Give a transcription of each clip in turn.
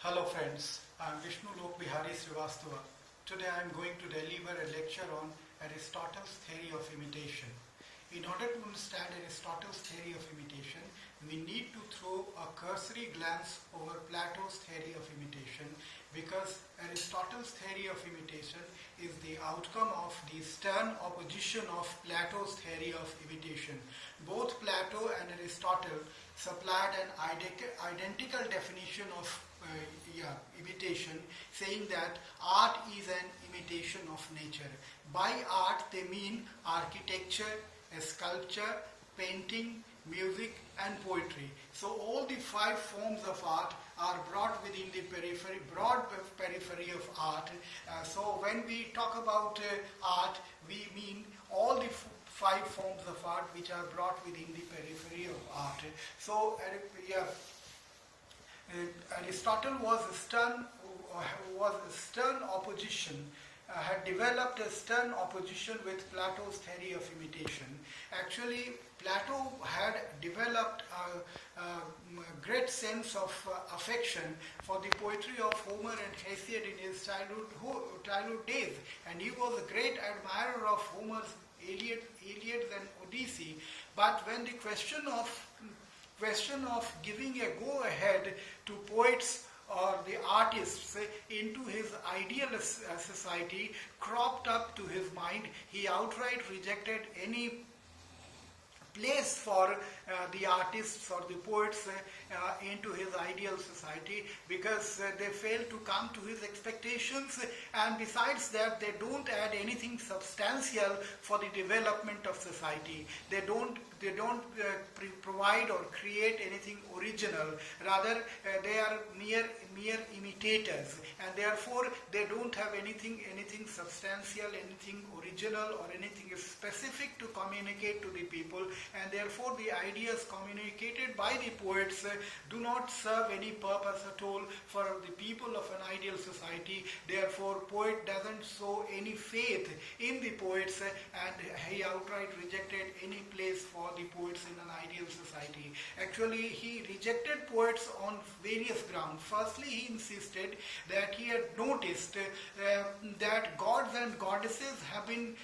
Hello friends, I am DrVishnulokSrivastava. Today I am going to deliver a lecture on Aristotle's theory of imitation. In order to understand Aristotle's theory of imitation, we need to throw a cursory glance over Plato's theory of imitation, because Aristotle's theory of imitation is the outcome of the stern opposition of Plato's theory of imitation. Both Plato and Aristotle supplied an identical definition of imitation, saying that art is an imitation of nature. By art they mean architecture, sculpture, painting, music and poetry. So all the five forms of art are brought within the broad periphery of art. So when we talk about art, we mean all the five forms of art which are brought within the periphery of art. So Aristotle was a stern opposition, had developed a stern opposition with Plato's theory of imitation. Actually, Plato had developed a great sense of affection for the poetry of Homer and Hesiod in his childhood days, and he was a great admirer of Homer's Iliads and Odyssey. But when the question of giving a go-ahead to poets or the artists into his ideal society cropped up to his mind, he outright rejected any place for the artists or the poets into his ideal society, because they fail to come to his expectations, and besides that they don't add anything substantial for the development of society. They don't provide or create anything original. Rather, they are mere imitators, and therefore they don't have anything substantial, anything original or anything specific to communicate to the people, and therefore the ideas communicated by the poets do not serve any purpose at all for the people of an ideal society. Therefore poet doesn't show any faith in the poets, and he outright rejected any place for the poets in an ideal society. Actually, he rejected poets on various grounds. Firstly, he insisted that he had noticed that gods and goddesses have been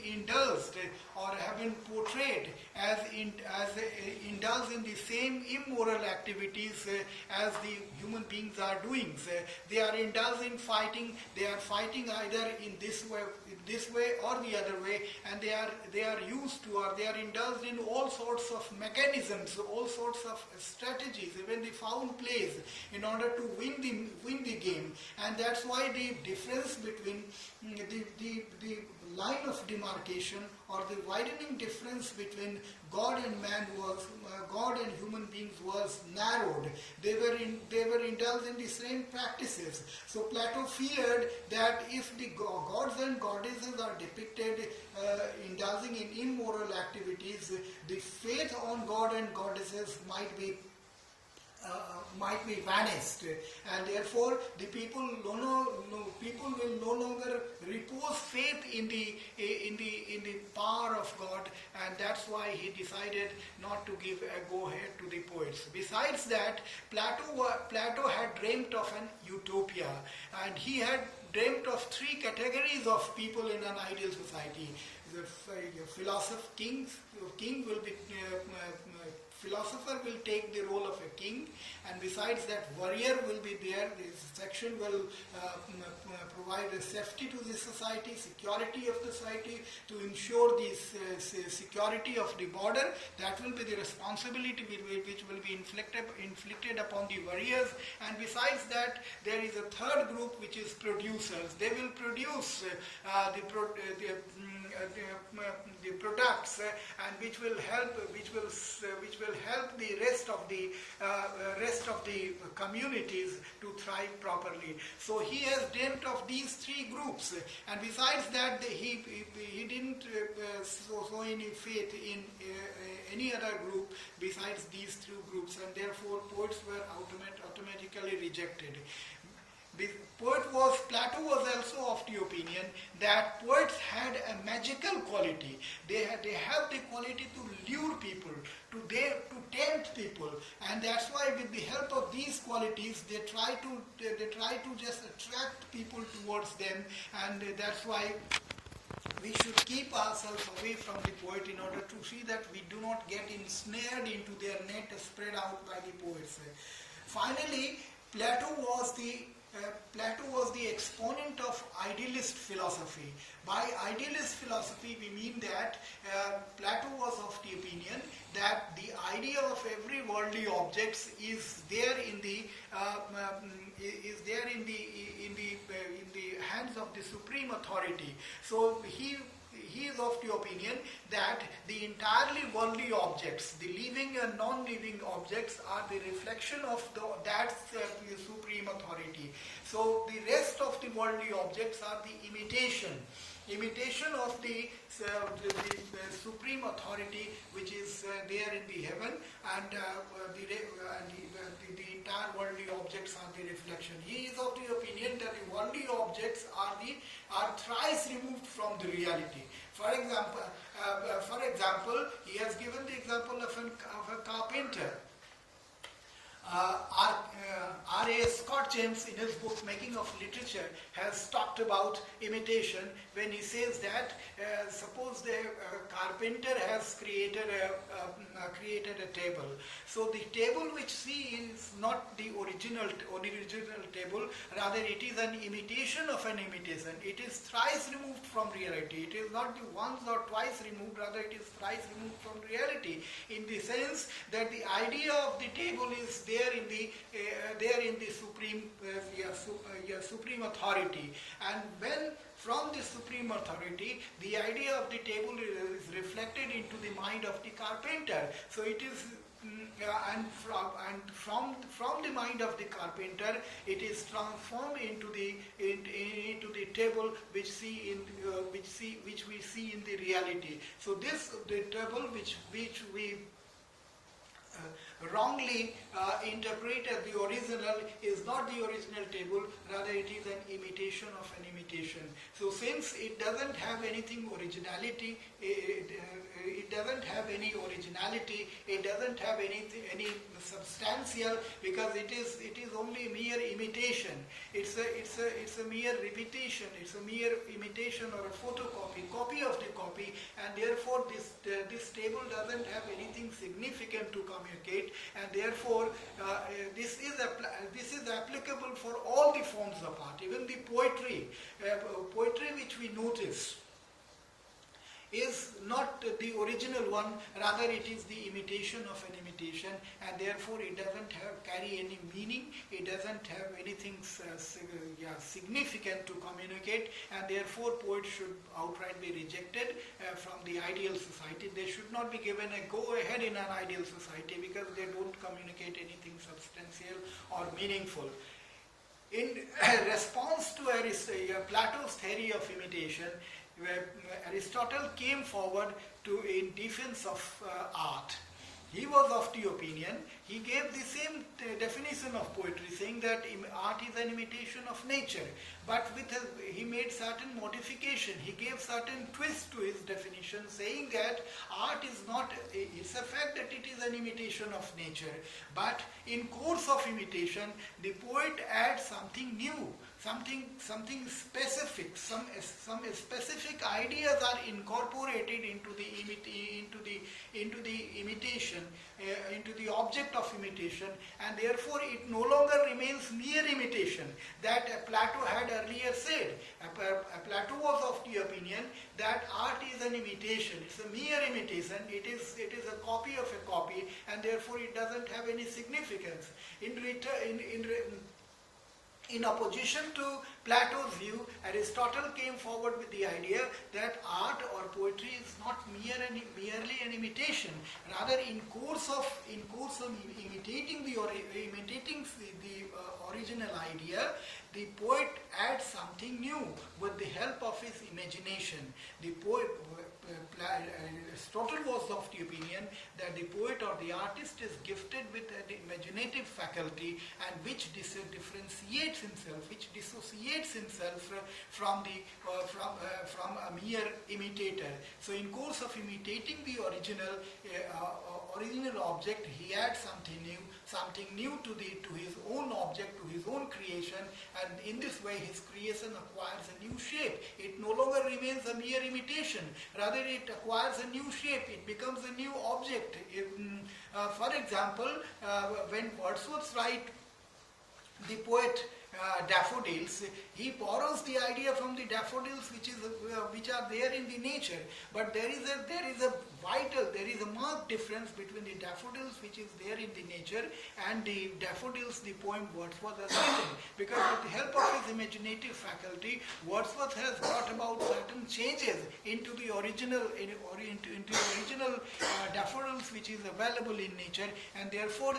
indulged or have been portrayed as indulged in the same immoral activities as the human beings are doing. They are indulged in fighting. They are fighting either in this way or the other way, and they are used to, or they are indulged in all sorts of mechanisms, all sorts of strategies, even the foul plays, in order to win the game. And that's why the difference between the line of demarcation, or the widening difference between God and man God and human beings was narrowed. They were indulged in the same practices. So Plato feared that if the gods and goddesses are depicted indulging in immoral activities, the faith on God and goddesses might be vanished, and therefore the people will no longer repose faith in the power of God, and that's why he decided not to give a go-ahead to the poets. Besides that, Plato had dreamt of an utopia, and he had dreamt of three categories of people in an ideal society. The philosopher will take the role of a king, and besides that, warrior will be there. This section will provide a safety to the society, security of the society, to ensure the security of the border. That will be the responsibility which will be inflicted upon the warriors. And besides that, there is a third group, which is producers. They will produce the products, and which will help the rest of the communities to thrive properly. So he has dreamt of these three groups, and besides that, he didn't show any faith in any other group besides these two groups, and therefore poets were automatically rejected. Plato was also of the opinion that poets had a magical quality. They have the quality to lure people, to tempt people, and that's why with the help of these qualities they try to just attract people towards them, and that's why we should keep ourselves away from the poet in order to see that we do not get ensnared into their net spread out by the poets. Finally, Plato was the exponent of idealist philosophy. By idealist philosophy, we mean that Plato was of the opinion that the idea of every worldly objects is there in the hands of the supreme authority. So he is of the opinion that the entirely worldly objects, the living and non-living objects, are the reflection of that supreme authority. So the rest of the worldly objects are the imitation of the supreme authority which is there in the heaven, and the entire worldly objects are the reflection. He is of the opinion that the worldly objects are thrice removed from the reality. For example, he has given the example of a carpenter. R.A. Scott James, in his book Making of Literature, has talked about imitation when he says that suppose the carpenter has created a table. So the table which see is not the original table, rather it is an imitation of an imitation. It is thrice removed from reality. It is not the once or twice removed, rather it is thrice removed from reality, in the sense that the idea of the table is there in the supreme authority, and when from the supreme authority the idea of the table is reflected into the mind of the carpenter. So it is from the mind of the carpenter it is transformed into the table which we see in the reality. So the table which we wrongly interpret as the original is not the original table, rather it is an imitation of an imitation. So since it doesn't have anything originality, it doesn't have any originality, it doesn't have any substantial, because it is only mere imitation. It's a mere repetition, it's a mere imitation or a copy of the copy, and therefore this table doesn't have anything significant to communicate, and therefore this is applicable for all the forms of art, even the poetry which we notice is not the original one, rather it is the imitation of an imitation, and therefore it doesn't carry any meaning, it doesn't have anything significant to communicate, and therefore poets should outright be rejected from the ideal society. They should not be given a go-ahead in an ideal society because they don't communicate anything substantial or meaningful. In response to Plato's theory of imitation, Aristotle came forward in defense of art. He was of the opinion, he gave the same definition of poetry, saying that art is an imitation of nature, but he made certain modification, he gave certain twist to his definition, saying that art is not, it's a fact that it is an imitation of nature, but in course of imitation, the poet adds something new, something specific, some specific ideas are incorporated into the imitation, into the object of imitation, and therefore it no longer remains mere imitation that Plato had earlier said. Plato was of the opinion that art is an imitation, it's a mere imitation, it is a copy of a copy, and therefore it doesn't have any significance. In opposition to Plato's view, Aristotle came forward with the idea that art or poetry is not merely an imitation. Rather, in course of imitating the original idea, the poet adds something new with the help of his imagination. The poet Aristotle was of the opinion that the poet or the artist is gifted with an imaginative faculty and which differentiates himself, which dissociates himself from a mere imitator. So in course of imitating the original object, he adds something new to his own object, to his own creation, and in this way his creation acquires a new shape. It no longer remains a mere imitation, rather it acquires a new shape, it becomes a new object. For example, when Wordsworth writes the poet daffodils, he borrows the idea from the daffodils which are there in the nature, but there is a marked difference between the daffodils which is there in the nature and the daffodils the poem Wordsworth has written, because with the help of his imaginative faculty, Wordsworth has brought about certain changes into the original daffodils which is available in nature, and therefore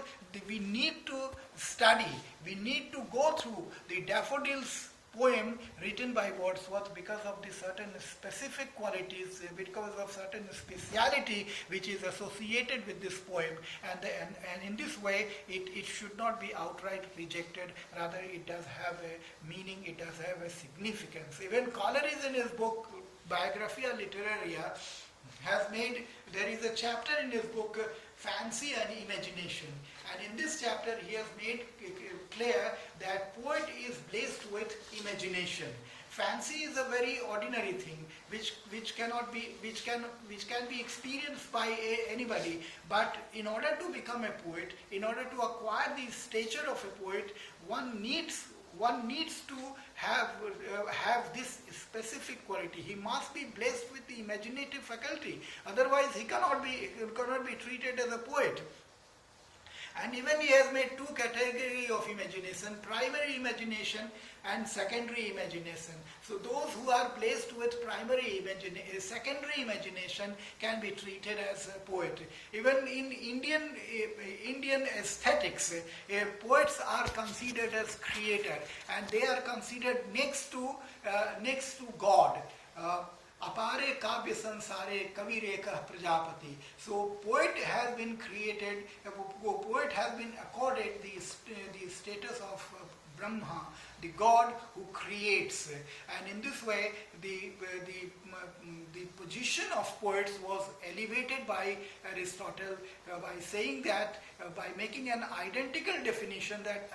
we need to study, we need to go through the daffodils poem written by Wordsworth because of the certain specific qualities, because of certain speciality which is associated with this poem, and in this way it should not be outright rejected, rather it does have a meaning, it does have a significance. Even Coleridge in his book Biographia Literaria there is a chapter in his book Fancy and Imagination, and in this chapter he has made clear that poet is blessed with imagination. Fancy is a very ordinary thing which can be experienced by anybody, but in order to become a poet, in order to acquire the stature of a poet, one needs to have this specific quality. He must be blessed with the imaginative faculty, otherwise he cannot be treated as a poet. And even he has made two categories of imagination: primary imagination and secondary imagination. So those who are blessed with secondary imagination can be treated as a poet. Even in Indian aesthetics, poets are considered as creator, and they are considered next to God. Apare kavya sansare kavireka prajapati. So poet has been created, poet has been accorded the status of Brahma, the God who creates, and in this way the position of poets was elevated by Aristotle by saying that, by making an identical definition that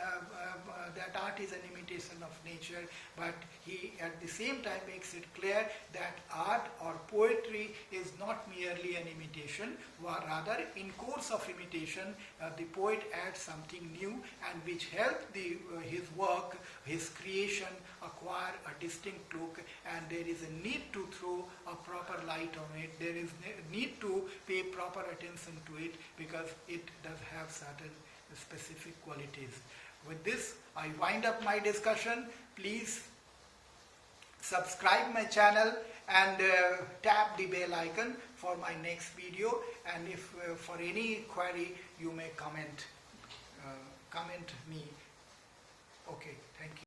art is an imitation of nature, but he at the same time makes it clear that art or poetry is not merely an imitation, rather in course of imitation the poet adds something new and which helps his work, his creation acquire a distinct look, and there is a need to throw a proper light on it, there is need to pay proper attention to it because it does have certain specific qualities. With this, I wind up my discussion. Please subscribe my channel and tap the bell icon for my next video, and if for any query you may comment me. Okay, thank you.